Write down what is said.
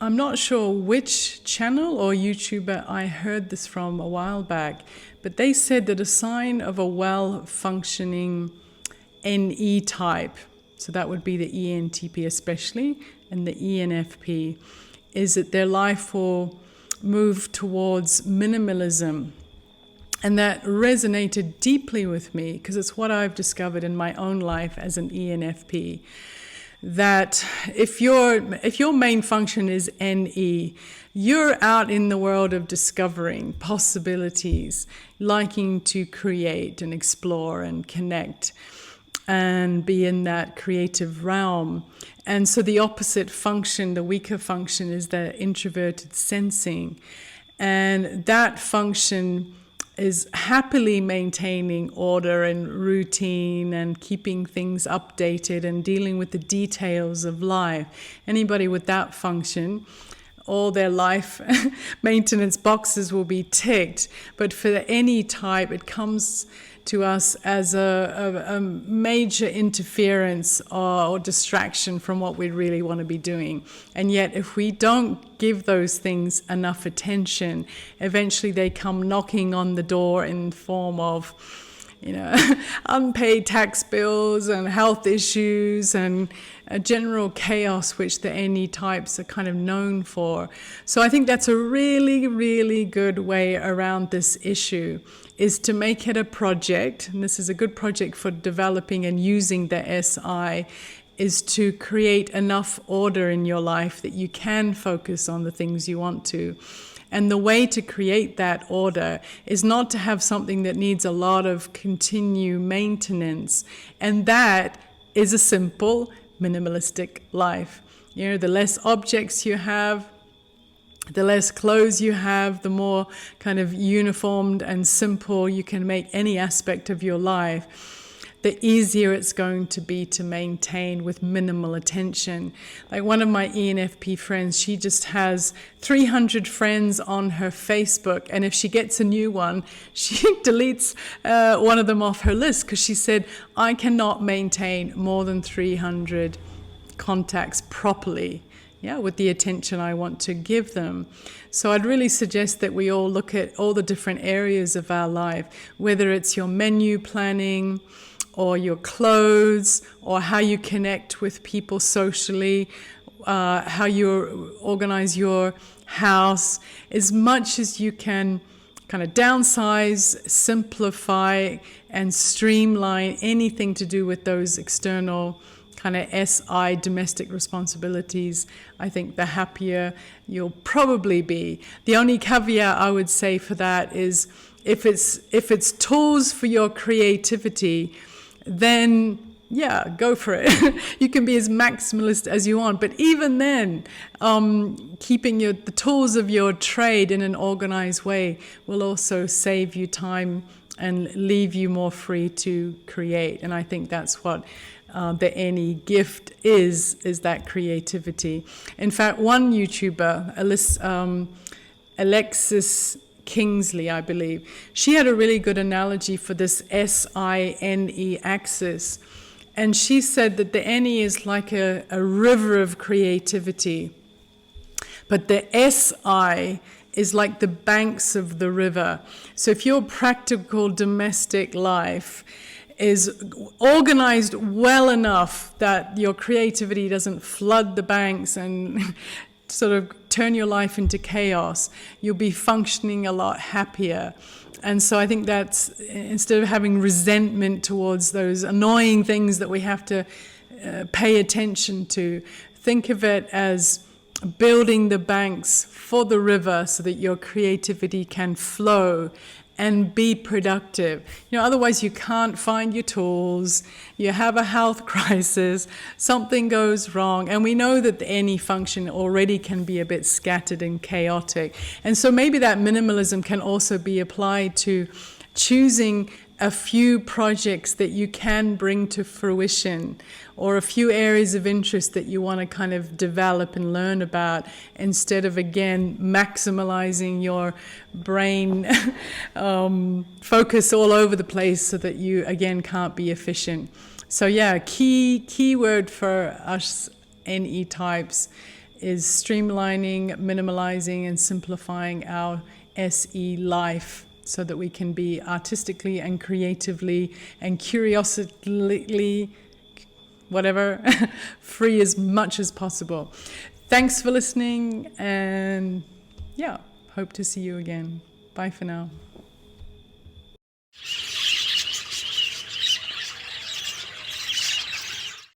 I'm not sure which channel or YouTuber I heard this from a while back, but they said that a sign of a well-functioning NE type, so that would be the ENTP especially, and the ENFP, is that their life will move towards minimalism. And that resonated deeply with me because it's what I've discovered in my own life as an ENFP. That if your main function is NE, you're out in the world of discovering possibilities, liking to create and explore and connect and be in that creative realm. And so the opposite function, the weaker function, is the Introverted Sensing. And that function is happily maintaining order and routine and keeping things updated and dealing with the details of life. Anybody with that function, all their life maintenance boxes will be ticked. But for any type, it comes to us as a major interference or distraction from what we really want to be doing. And yet, if we don't give those things enough attention, eventually they come knocking on the door in the form of, unpaid tax bills and health issues and a general chaos, which the NE types are kind of known for. So I think that's a really, really good way around this issue, is to make it a project, and this is a good project for developing and using the SI, is to create enough order in your life that you can focus on the things you want to. And the way to create that order is not to have something that needs a lot of continued maintenance. And that is a simple, minimalistic life. The less objects you have, the less clothes you have, the more kind of uniformed and simple you can make any aspect of your life, the easier it's going to be to maintain with minimal attention. Like one of my ENFP friends, she just has 300 friends on her Facebook, and if she gets a new one, she deletes one of them off her list because she said, I cannot maintain more than 300 contacts properly, with the attention I want to give them. So I'd really suggest that we all look at all the different areas of our life, whether it's your menu planning, or your clothes, or how you connect with people socially, how you organize your house, as much as you can kind of downsize, simplify, and streamline anything to do with those external kind of SI domestic responsibilities. I think the happier you'll probably be. The only caveat I would say for that is if it's tools for your creativity, then go for it. You can be as maximalist as you want, but even then, keeping the tools of your trade in an organized way will also save you time and leave you more free to create. And I think that's what the NE gift is that creativity. In fact, one YouTuber, Alexis Kingsley, I believe, she had a really good analogy for this SINE axis. And she said that the NE is like a river of creativity, but the SI is like the banks of the river. So if your practical domestic life is organized well enough that your creativity doesn't flood the banks and sort of turn your life into chaos, you'll be functioning a lot happier. And so I think that's, instead of having resentment towards those annoying things that we have to pay attention to, think of it as building the banks for the river so that your creativity can flow and be productive. Otherwise you can't find your tools, you have a health crisis, something goes wrong, and we know that any function already can be a bit scattered and chaotic. And so maybe that minimalism can also be applied to choosing a few projects that you can bring to fruition, or a few areas of interest that you want to kind of develop and learn about, instead of, again, maximizing your brain focus all over the place so that you, again, can't be efficient. So key word for us NE types is streamlining, minimalizing, and simplifying our SE life so that we can be artistically and creatively and curiously, whatever, free as much as possible. Thanks for listening, and yeah, hope to see you again. Bye for now.